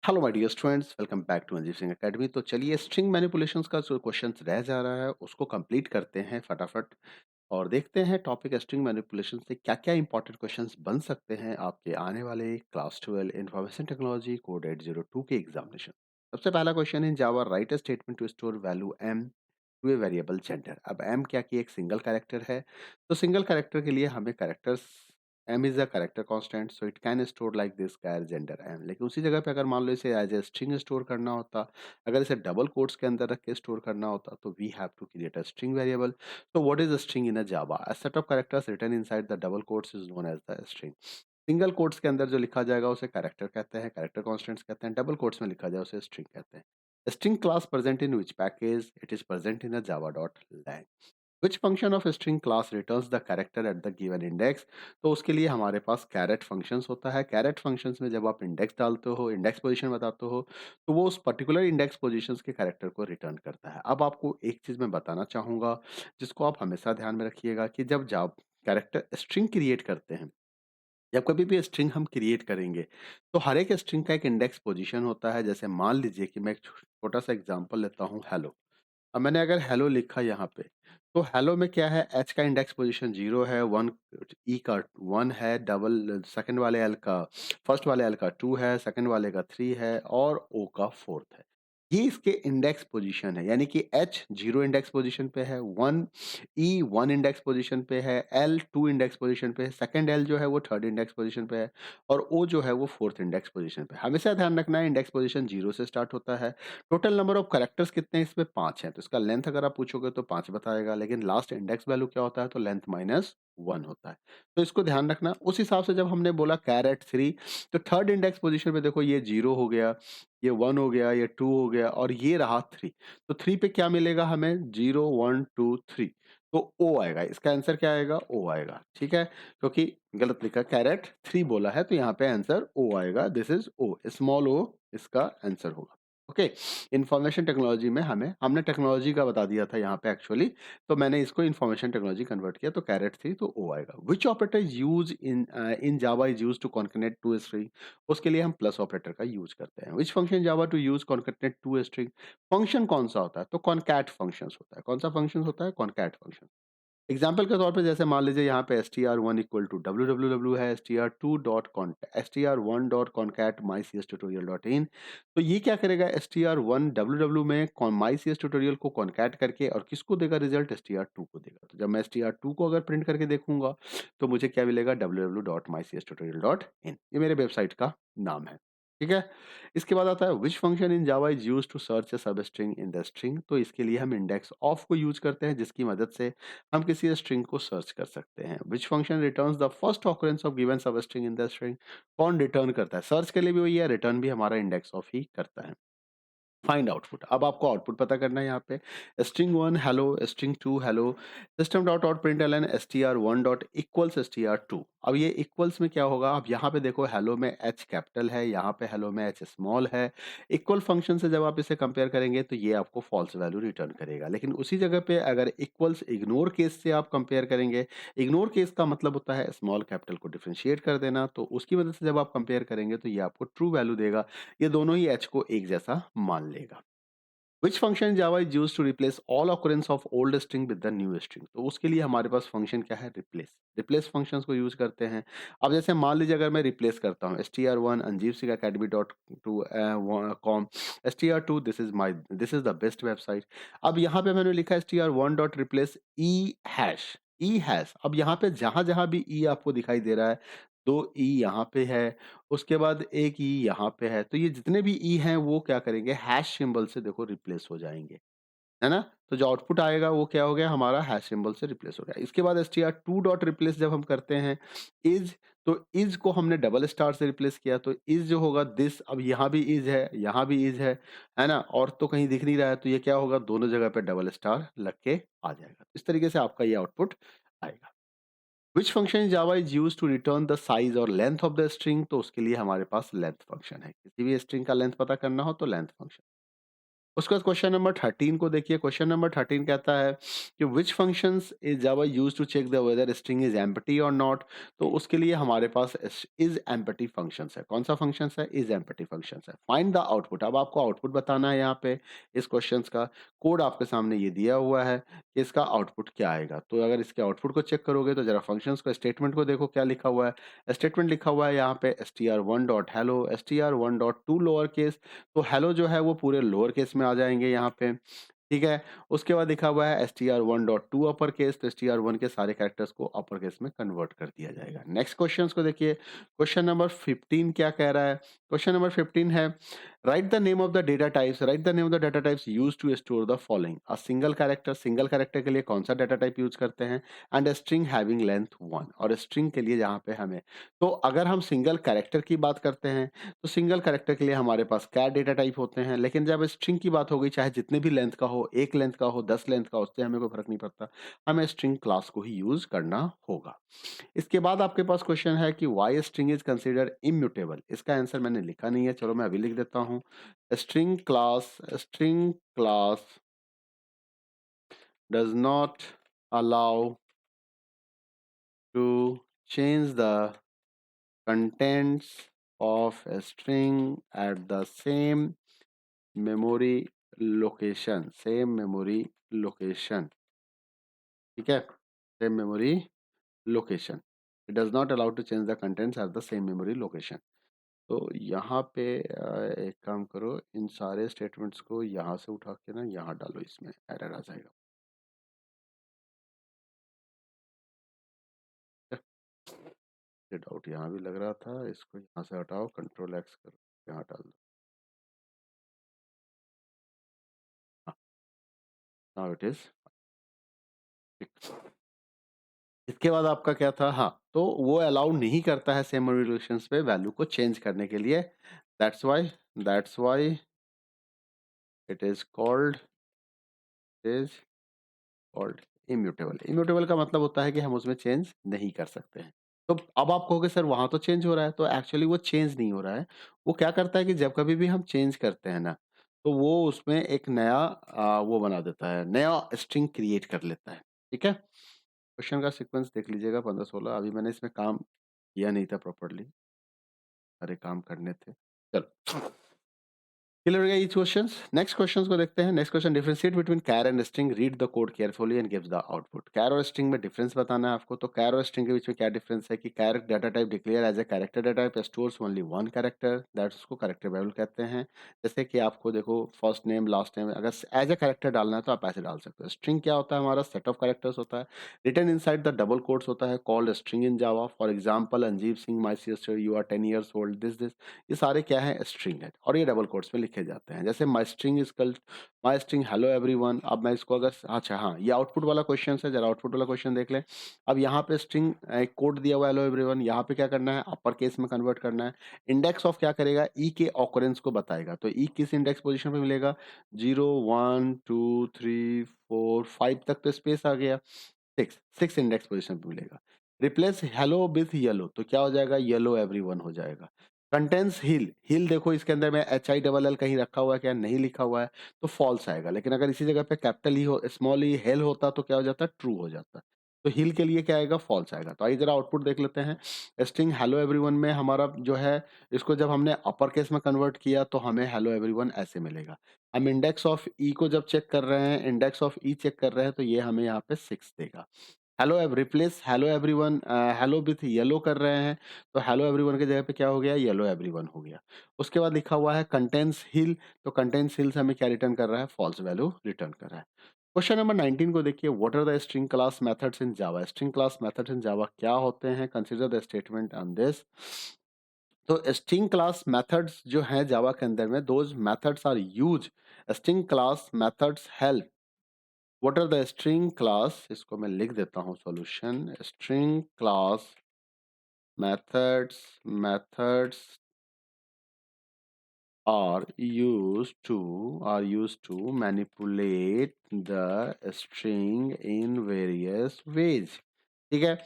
Hello my dear students, welcome back to Anjeev Singh academy. तो चलिए string manipulations का जो क्वेश्चन रह जा रहा है उसको कंप्लीट करते हैं फटाफट और देखते हैं टॉपिक स्ट्रिंग मैनिपुलेशन से क्या क्या इंपॉर्टेंट क्वेश्चंस बन सकते हैं आपके आने वाले क्लास 12 इंफॉर्मेशन टेक्नोलॉजी कोड 802 के एग्जामिनेशन। सबसे पहला क्वेश्चन है Java write a statement to store value M to a variable gender. अब एम क्या कि एक सिंगल कैरेक्टर है, तो सिंगल कैरेक्टर के लिए हमें characters M is a character constant so it can store like this char gender M. लेकिन उसी जगह पे अगर मान लो इसे एज ए स्ट्रिंग स्टोर करना होता, अगर इसे डबल कोट्स के अंदर रख के स्टोर करना होता, तो we have to create a string variable. So what is a string in a Java? A set of characters written inside the double quotes is known as the string. Single quotes के अंदर जो लिखा जाएगा उसे character कहते हैं, character constants कहते हैं, डबल कोट्स में लिखा जाए उसे स्ट्रिंग कहते हैं। String class present in which package? It is present in a Java dot lang. Which function of string class returns the character at the given index? तो उसके लिए हमारे पास कैरेट फंक्शंस होता है। कैरेट फंक्शंस में जब आप इंडेक्स डालते हो, इंडेक्स पोजीशन बताते हो, तो वो उस पर्टिकुलर इंडेक्स पोजीशंस के कैरेक्टर को रिटर्न करता है। अब आपको एक चीज मैं बताना चाहूंगा जिसको आप हमेशा ध्यान में रखिएगा कि जब कैरेक्टर स्ट्रिंग क्रिएट करते हैं, जब कभी भी स्ट्रिंग हम क्रिएट करेंगे, तो हर एक स्ट्रिंग का एक इंडेक्स पोजीशन होता है। जैसे मान लीजिए कि मैं एक छोटा सा एग्जांपल लेता हूँ, हेलो। अब मैंने अगर हेलो लिखा यहाँ पे, तो हेलो में क्या है, एच का इंडेक्स पोजीशन 0 है, 1 ई का 1 है, डबल सेकंड वाले एल का फर्स्ट वाले एल का 2 है, सेकंड वाले का 3 है और ओ का 4th है। ये इसके इंडेक्स पोजीशन है, यानी कि एच 0 इंडेक्स पोजीशन पे है, 1 ई 1 इंडेक्स पोजीशन पे है, एल 2 इंडेक्स पोजीशन पे है, सेकंड एल जो है वो थर्ड इंडेक्स पोजीशन पे है और ओ जो है वो फोर्थ इंडेक्स पोजीशन पे है। हमेशा ध्यान रखना है इंडेक्स पोजीशन 0 से स्टार्ट होता है। टोटल नंबर ऑफ कैरेक्टर्स कितने हैं इसमें? 5 हैं। तो इसका लेंथ अगर आप पूछोगे तो 5 बताएगा, लेकिन लास्ट इंडेक्स वैल्यू क्या होता है? तो लेंथ माइनस 1 होता है। तो इसको ध्यान रखना। उस हिसाब से जब हमने बोला कैरेट 3, तो थर्ड इंडेक्स पोजीशन पे देखो ये 0 हो गया, ये 1 हो गया, ये 2 हो गया और ये रहा 3। तो 3 पे क्या मिलेगा हमें? 0 1 2 3। तो ओ आएगा। इसका आंसर क्या आएगा? ओ आएगा। ठीक है? क्योंकि गलत लिखा, कैरेट 3 बोला है तो यहाँ पे आंसर ओ आएगा। दिस इज ओ, स्मॉल ओ इसका आंसर होगा। ओके। इंफॉर्मेशन टेक्नोलॉजी में हमने टेक्नोलॉजी का बता दिया था यहाँ पे एक्चुअली, तो मैंने इसको इंफॉर्मेशन टेक्नोलॉजी कन्वर्ट किया, तो कैरेट थी तो ओ आएगा। Which operator use in Java is use to concatenate two string? उसके लिए हम प्लस ऑपरेटर का यूज करते हैं। Which function Java to use concatenate two string? Function कौन सा होता है? तो कॉनकैट फंक्शन होता है। कौन सा फंक्शन होता है? Concat function. एग्जाम्पल के तौर पे जैसे मान लीजिए यहाँ पे str1 इक्वल टू www है, str1 dot concat my C S tutorial dot in. तो ये क्या करेगा? str1 www में माई सी एस ट्यूटोरियल को कॉन्कैट करके और किसको देगा रिजल्ट? str2 को देगा। तो जब मैं str2 को अगर प्रिंट करके देखूंगा तो मुझे क्या मिलेगा? www.mycstutorial.in। ये मेरे वेबसाइट का नाम है। ठीक है। इसके बाद आता है which function in Java is use to search a sub string in the string? तो इसके लिए हम इंडेक्स ऑफ को यूज करते हैं जिसकी मदद से हम किसी स्ट्रिंग को सर्च कर सकते हैं। Which function returns the first occurrence of given सब स्ट्रिंग इन द स्ट्रिंग? कौन रिटर्न करता है? सर्च के लिए भी वही है, रिटर्न भी हमारा इंडेक्स ऑफ ही करता है। Find output. अब आपको आउटपुट पता करना है यहाँ पे। String 1 hello, string 2 hello, system dot out println str1 dot equals str2। अब ये इक्वल्स में क्या होगा? अब यहाँ पे देखो हेलो में h कैपिटल है, यहाँ पे हेलो में h स्मॉल है। इक्वल फंक्शन से जब आप इसे कंपेयर करेंगे तो ये आपको फॉल्स वैल्यू रिटर्न करेगा। लेकिन उसी जगह पे अगर इक्वल्स इग्नोर केस से आप कंपेयर करेंगे, इग्नोर केस का मतलब होता है स्मॉल कैपिटल को डिफरेंशिएट कर देना, तो उसकी मदद से जब आप कंपेयर करेंगे तो ये आपको ट्रू वैल्यू देगा। ये दोनों ही h को एक जैसा मान लेगा। Which function Java is use to replace all occurrence of old string with the new string? तो उसके लिए हमारे पास फंक्शन क्या है? रिप्लेस। रिप्लेस फंक्शंस को यूज करते हैं। अब जैसे मान लीजिए अगर मैं रिप्लेस करता हूँ str1 Anjeev Singh academy dot to com, str2 this is the best website. अब यहाँ पे मैंने लिखा str1 dot replace E hash. E hash. अब यहाँ पे जहां जहां भी ई आपको दिखाई दे रहा है, दो ई यहाँ पे है, उसके बाद एक ई यहाँ पे है, तो ये जितने भी ई हैं वो क्या करेंगे? हैश सिंबल से देखो रिप्लेस हो जाएंगे, है ना? तो जो आउटपुट आएगा वो क्या हो गया? हमारा हैश सिंबल से रिप्लेस हो गया। इसके बाद str2 डॉट रिप्लेस जब हम करते हैं इज, तो इज को हमने डबल स्टार से रिप्लेस किया, तो इज जो होगा दिस। अब यहाँ भी इज है, यहाँ भी इज है ना? और तो कहीं दिख नहीं रहा है, तो ये क्या होगा? दोनों जगह पे डबल स्टार लग के आ जाएगा। इस तरीके से आपका ये आउटपुट आएगा। Which function in Java is use to return the size or length of the string? तो उसके लिए हमारे पास लेंथ फंक्शन है। किसी भी स्ट्रिंग का लेंथ पता करना हो तो लेंथ फंक्शन। उसके बाद क्वेश्चन नंबर 13 को देखिए। क्वेश्चन नंबर 13 कहता है कि which functions is Java used to check the whether string is empty or not. तो उसके लिए हमारे पास इज एम्प्टी फंक्शंस है। कौन सा फंक्शंस है? इज एम्प्टी फंक्शंस है। Find the output. अब आपको आउटपुट बताना है यहाँ पे इस क्वेश्चंस का। कोड आपके सामने ये दिया हुआ है कि इसका आउटपुट क्या आएगा। तो अगर इसके आउटपुट को चेक करोगे तो जरा फंक्शंस को स्टेटमेंट को देखो क्या लिखा हुआ है। स्टेटमेंट लिखा हुआ है यहाँ पे str1 dot hello, str1 dot to lower case. तो हेलो जो है वो पूरे लोअर केस में आ जाएँगे यहाँ पे, ठीक है? उसके बाद लिखा हुआ है str1.2 अपर केस, तो str1 के सारे कैरेक्टर्स को अपर केस में कन्वर्ट कर दिया जाएगा। नेक्स्ट क्वेश्चंस को देखिए। क्वेश्चन नंबर 15 क्या कह रहा है? क्वेश्चन नंबर 15 है, write the name of the data types, write the name of the data types used to store the following. Single character के लिए कौन-सा डेटा टाइप यूज़ करते हैं? And a string having length 1, और string के लिए जहाँ पे हमें, तो अगर हम सिंगल कैरेक्टर की बात करते हैं तो सिंगल कैरेक्टर के लिए हमारे पास क्या डेटा टाइप होते हैं, लेकिन जब स्ट्रिंग की बात हो गई, चाहे जितने भी लेंथ का हो, 1 लेंथ का हो, 10 लेंथ का हो, उससे हमें कोई फ़र्क नहीं पड़ता। हमें स्ट्रिंग क्लास को ही यूज़ करना होगा। इसके बाद आपके पास क्वेश्चन है कि why string is considered immutable. इसका आंसर मैंने लिखा नहीं है, चलो मैं अभी लिख देता हूँ। String class does not allow to change the contents of a string at the same memory location, ठीक है? Same memory location. It does not allow to change the contents at the same memory location. तो यहाँ पे एक काम करो, इन सारे statements को यहाँ से उठा के ना यहाँ डालो, इसमें एरर आ जाएगा। ये डाउट यहाँ भी लग रहा था, इसको यहाँ से हटाओ, कंट्रोल एक्स करो, यहाँ डाल दो। हाँ, नाउ इट इज। इसके बाद आपका क्या था? हाँ, तो वो अलाउ नहीं करता है सेम रिलेशंस पे वैल्यू को चेंज करने के लिए। That's why it is called is called immutable. Immutable का मतलब होता है कि हम उसमें चेंज नहीं कर सकते हैं। तो अब आप कहोगे सर वहां तो चेंज हो रहा है, तो एक्चुअली वो चेंज नहीं हो रहा है। वो क्या करता है कि जब कभी भी हम चेंज करते हैं ना, तो वो उसमें एक नया वो बना देता है, नया स्ट्रिंग क्रिएट कर लेता है। ठीक है, क्वेश्चन का सीक्वेंस देख लीजिएगा 15-16। अभी मैंने इसमें काम किया नहीं था प्रॉपर्ली, सारे काम करने थे। चलो, क्लियर हो गया ईच क्वेश्चंस। नेक्स्ट क्वेश्चंस को देखते हैं। Next question, differentiate between char and string, read the code carefully and gives the output. Char और स्ट्रिंग में डिफरेंस बताना है आपको। तो कैर और स्ट्रिंग के बीच में क्या डिफरेंस है कि char data type declare as a character data type, stores only one character, that उसको कैरेक्टर वेरिएबल कहते हैं। जैसे कि आपको देखो फर्स्ट नेम लास्ट नेम, अगर एज ए कैरेक्टर डालना है तो आप ऐसे डाल सकते हो। स्ट्रिंग क्या होता है? हमारा सेट ऑफ कैरेक्टर्स होता है, written inside the double quotes होता है, called string in Java. For example, Anjeeb Singh my sister, you are 10 years old, this. ये सारे क्या है? स्ट्रिंग है, और ये डबल कोट्स में लिखे जाते हैं। जैसे माई स्ट्रिंग हेलो एवरीवन। अब मैं इसको अगर, अच्छा हाँ, ये आउटपुट वाला क्वेश्चन है, जरा आउटपुट वाला क्वेश्चन देख लें। अब यहाँ पे स्ट्रिंग एक कोड दिया हुआ है हेलो एवरीवन, यहाँ पे क्या करना है? अपर केस में कन्वर्ट करना है। इंडेक्स ऑफ क्या करेगा? ई के ऑकरेंस को बताएगा। तो ई किस इंडेक्स पोजिशन पे मिलेगा? 0 1 2 3 4 5 तक तो स्पेस आ गया। सिक्स इंडेक्स पोजीशन पे मिलेगा। रिप्लेस हेलो विथ येलो, तो क्या हो जाएगा? येलो एवरीवन हो जाएगा। कंटेंस हिल, हिल देखो इसके अंदर में एच आई डबल एल कहीं रखा हुआ है क्या? नहीं लिखा हुआ है, तो फॉल्स आएगा। लेकिन अगर इसी जगह पे कैपिटल ही हो, स्मॉल ही हेल होता तो क्या हो जाता? ट्रू हो जाता। तो हिल के लिए क्या आएगा? फॉल्स आएगा। तो आइए जरा आउटपुट देख लेते हैं। स्ट्रिंग हेलो एवरीवन में हमारा जो है, इसको जब हमने अपर केस में कन्वर्ट किया तो हमें हेलो एवरीवन ऐसे मिलेगा। हम इंडेक्स ऑफ ई को जब चेक कर रहे हैं, इंडेक्स ऑफ ई चेक कर रहे हैं, तो ये हमें यहाँ पे 6 देगा। हेलो एव replace hello everyone hello with yellow कर रहे हैं, तो हेलो एवरीवन की जगह पे क्या हो गया? येलो एवरीवन हो गया। उसके बाद लिखा हुआ है कंटेंस हिल, तो कंटेंस हिल से हमें क्या रिटर्न कर रहा है? फॉल्स वैल्यू रिटर्न कर रहा है। क्वेश्चन नंबर 19 को देखिए, what are the string class methods in Java. String class methods in Java क्या होते हैं? Consider the statement on this. तो स्ट्रिंग क्लास मेथड्स जो हैं जावा के अंदर में, those methods are use, string class methods help. What are the string class, इसको मैं लिख देता हूँ solution. String class methods are used to manipulate the string in various ways। ठीक है?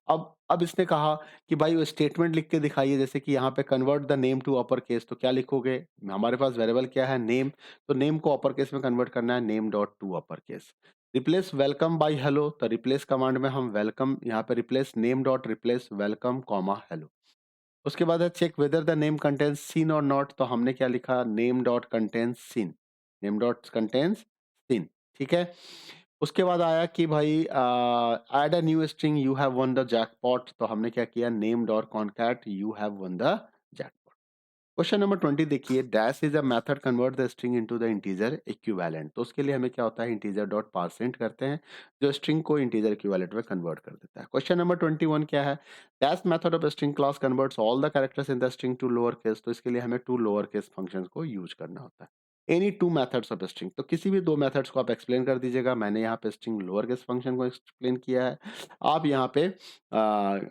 अब इसने कहा कि भाई वो स्टेटमेंट लिख के दिखाइए, जैसे कि यहाँ पे convert the name to upper case, तो क्या लिखोगे? हमारे पास वेरिएबल क्या है? नेम, तो नेम को अपर केस में कन्वर्ट करना है, name dot to upper case. Replace welcome by hello, तो रिप्लेस कमांड में हम वेलकम यहाँ पे replace name dot replace welcome comma hello. उसके बाद है check whether the name contains seen or not, तो हमने क्या लिखा? Name dot contains seen, name dot contains seen, ठीक है? उसके बाद आया कि भाई add a new string you have won the jackpot, तो हमने क्या किया? Name dot concat you have won the jackpot. Question number 20 देखिए, dash is a method convert the string into the integer equivalent, तो उसके लिए हमें क्या होता है? इंटीजर डॉट पार्सेंट करते हैं, जो स्ट्रिंग को इंटीजर इक्विवेलेंट में कन्वर्ट कर देता है। क्वेश्चन नंबर 21 क्या है? Dash method of string class converts all the characters in the string to lower case, तो इसके लिए हमें टू लोअर केस फंक्शंस को यूज करना होता है। Any two methods of string, तो किसी भी दो मेथड्स को आप एक्सप्लेन कर दीजिएगा। मैंने यहाँ पे स्ट्रिंग लोअर केस फंक्शन को एक्सप्लेन किया है, आप यहाँ पे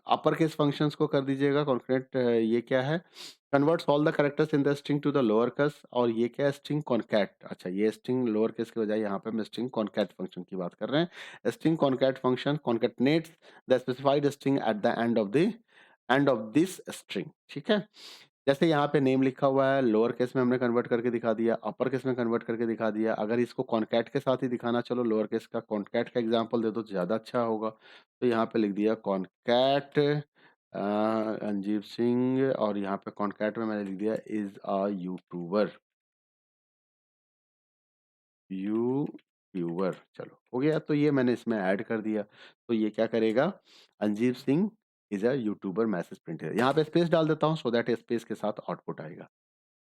अपर केस फंक्शंस को कर दीजिएगा कॉन्क्रीट। ये क्या है? Converts all the characters in the string to the lower case, और ये क्या है? String concat. अच्छा, ये स्ट्रिंग लोअर केस के बजाय यहाँ पे हम स्ट्रिंग कॉनकैट फंक्शन की बात कर रहे हैं। String concat function concatenates the specified string at the end of this string, ठीक है? जैसे यहाँ पे नेम लिखा हुआ है, लोअर केस में हमने कन्वर्ट करके दिखा दिया, अपर केस में कन्वर्ट करके दिखा दिया। अगर इसको कॉनकैट के साथ ही दिखाना, चलो लोअर केस का कॉनकैट का एग्जांपल दे दो तो ज़्यादा अच्छा होगा। तो यहाँ पे लिख दिया कॉनकैट अंजीब सिंह, और यहाँ पे कॉनकैट में मैंने लिख दिया इज़ अ यूट्यूबर, यूट्यूबर। चलो हो गया, तो ये मैंने इसमें ऐड कर दिया। तो ये क्या करेगा? Anjeeb Singh is a YouTuber message print है। यहाँ पे स्पेस डाल देता हूँ सो दैट स्पेस के साथ आउटपुट आएगा।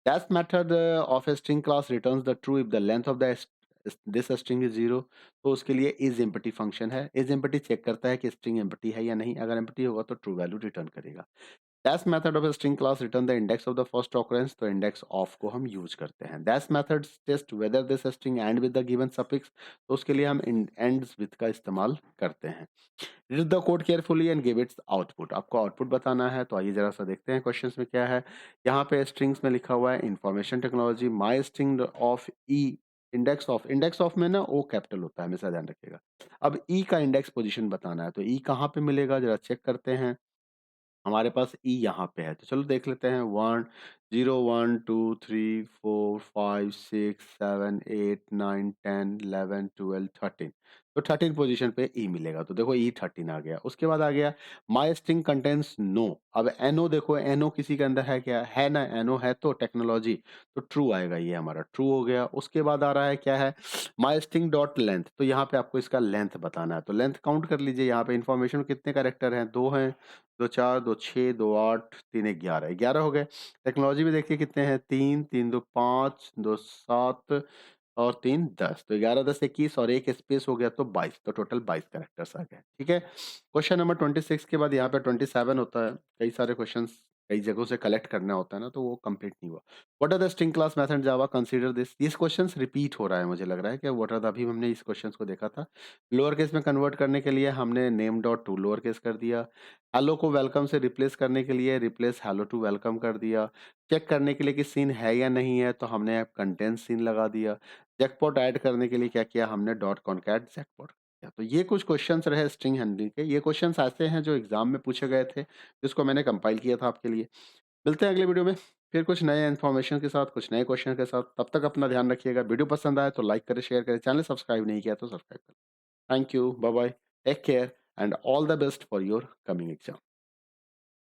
That method of a string class returns the true if the length of the this string is 0, तो उसके लिए is empty फंक्शन है। is empty चेक करता है कि स्ट्रिंग empty है या नहीं, अगर empty होगा तो ट्रू वैल्यू रिटर्न करेगा। That method of a string class return the index of the first occurrence, तो index of को हम यूज करते हैं। That method test whether this string end with the given suffix, तो उसके लिए हम ends with का इस्तेमाल करते हैं। Read the code carefully and give its output, आपको आउटपुट बताना है। तो आइए जरा सा देखते हैं क्वेश्चंस में क्या है। यहाँ पे स्ट्रिंग्स में लिखा हुआ है information technology my string of E, index of में ना ओ कैपिटल होता है, हमेशा ध्यान रखिएगा। अब ई का इंडेक्स पोजीशन बताना है, तो ई कहाँ पे मिलेगा जरा चेक करते हैं। हमारे पास ई यहाँ पे है, तो चलो देख लेते हैं। 1 0 1 2 3 4 5 6 7 8 9 10 11 12 13, तो 13 पोजीशन पे ई मिलेगा। तो देखो ई 13 आ गया। उसके बाद आ गया माई स्ट्रिंग कंटेंट्स नो। अब एनो देखो, एनो किसी के अंदर है क्या? है ना, एनो है तो टेक्नोलॉजी, तो ट्रू आएगा, ये हमारा ट्रू हो गया। उसके बाद आ रहा है क्या है? माई स्ट्रिंग डॉट लेंथ, तो यहाँ पे आपको इसका लेंथ बताना है। तो लेंथ काउंट कर लीजिए, यहाँ पे इन्फॉर्मेशन कितने कैरेक्टर हैं? दो हैं, 2 4 2 6 2 8 3 1 11, 11 हो गए। टेक्नोलॉजी में देखिए कितने हैं? 3 3 2 5 2 7 और 3 10, तो 11 10 21 और एक स्पेस हो गया तो 22, तो टोटल 22 कैरेक्टर्स आ गए, ठीक है? क्वेश्चन नंबर 26 के बाद यहाँ पे 27 होता है। कई सारे क्वेश्चंस कई जगहों से कलेक्ट करना होता है ना, तो वो कंप्लीट नहीं हुआ। What are the string class method Java consider this, ये क्वेश्चंस रिपीट हो रहा है, मुझे लग रहा है कि व्हाट आर द, अभी हमने इस क्वेश्चंस को देखा था। लोअर केस में कन्वर्ट करने के लिए हमने name dot to lower case कर दिया। हेलो को वेलकम से रिप्लेस करने के लिए रिप्लेस हेलो टू वेलकम कर दिया। चेक करने के लिए कि सीन है या नहीं है, तो हमने कंटेंट सीन लगा दिया। जैकपॉट ऐड करने के लिए क्या किया? हमने डॉट कॉनकैट जैकपॉट किया। तो ये कुछ क्वेश्चंस रहे स्ट्रिंग हैंडलिंग के। ये क्वेश्चंस ऐसे हैं जो एग्जाम में पूछे गए थे, जिसको मैंने कंपाइल किया था आपके लिए। मिलते हैं अगले वीडियो में फिर कुछ नए इन्फॉर्मेशन के साथ, कुछ नए क्वेश्चन के साथ। तब तक अपना ध्यान रखिएगा। वीडियो पसंद आए तो लाइक करें, शेयर करें, चैनल सब्सक्राइब नहीं किया तो सब्सक्राइब करें। Thank you, bye bye, take care and all the best for your coming exam.